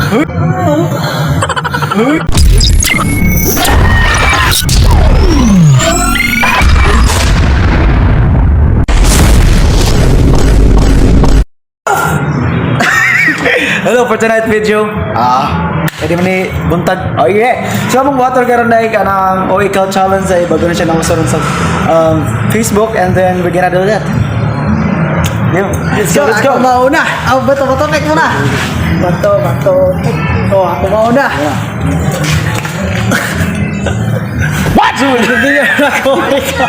Hello for tonight video. Pwede mo ni buntag. Oh yeah. So mong water karon na kanang o ikaw challenge ay bago na siya nang usaron sa Facebook and then we're gonna do that. Yeah. Let's go. Ako mauna. Bato tek mo na. Bato. Oh, ako mauna. What? Nagbibilyar na ako ikaw.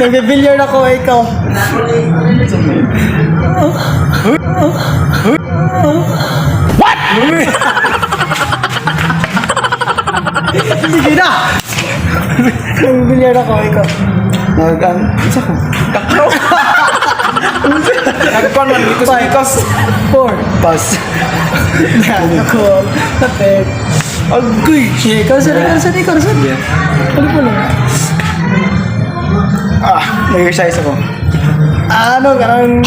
Nagbibilyar na ako ikaw. What? Sige na. Nagbibilyar na ako ikaw. Isa ko. Nagpan man because 4. pass. Ako. Tapet. Agoy. Ikaw saan? Ano po lang? Nag-exercise ako. Ano, ganun.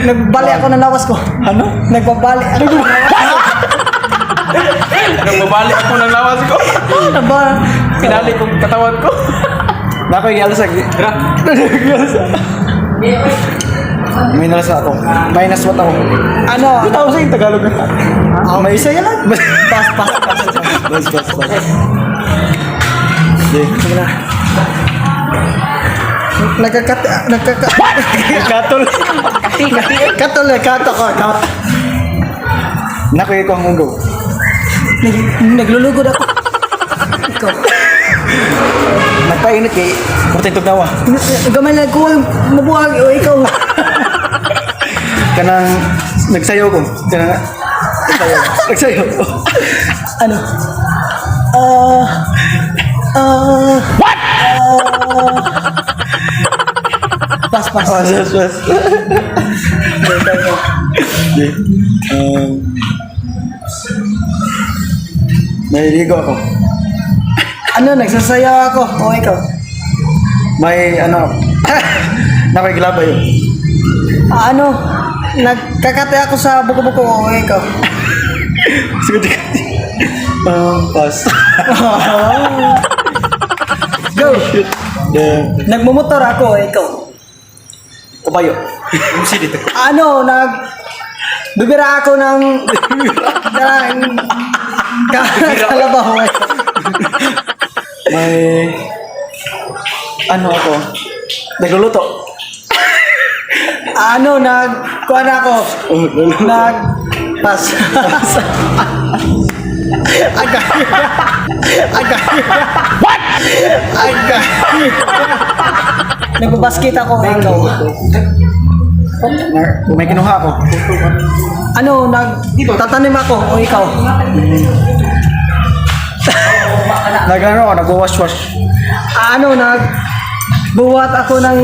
Nagbali ako ng lawas ko. Ano? Nagbabali ako ng lawas ko. Nagbabalik ako ng lawas ko. Ano ba? Pinali kong katawan ko. Nakoy gialasag. Minus ako. Minus what ako? Ano? Tao sa yung Tagalog na. May isa yan lang. Pass. Bas. Sige na. Katol. Kato ko. Nakoy ko ang ugo. Naglulugod ako. Ikaw. Nagpainit kay Kurtay Tugnawa. Gamay na ko mabuhag o ikaw. Kanang nagsayaw ko. Nagsayaw. Ano? What? Pass. Bas. Naliligo ako. Ano? Nagsasayaw ako o ikaw? May ano. Nakoy glaba yun. Ano? Nagkakate ako sa buko-buko o ikaw? Sige. Pass. Go! Yeah. Nagmumotor ako o ikaw? Kabayo. Ano? Bibira ako ng kalabaw. May ano ako. Nagluluto. Ano? Kuha na ako. Pass. What? Nagbabasket ako o ikaw? May kinuha ako. Ano? Tatanim ako o ikaw? Nagano ako, nagwawash-wash. Ano? Buwat ako ng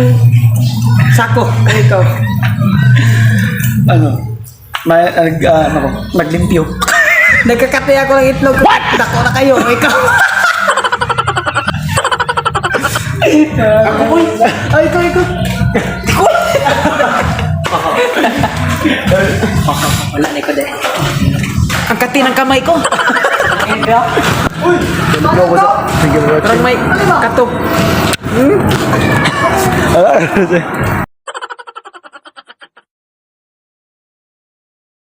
sako o ikaw? Ano? Naglimpyo. Nagkakate ako ng itlog. What? Dako na kayo o ikaw? Ako boy. Ay, ikaw. Wala na ko dahil. Ang kati ng kamay ko. Thank you for Parang may katog. watching.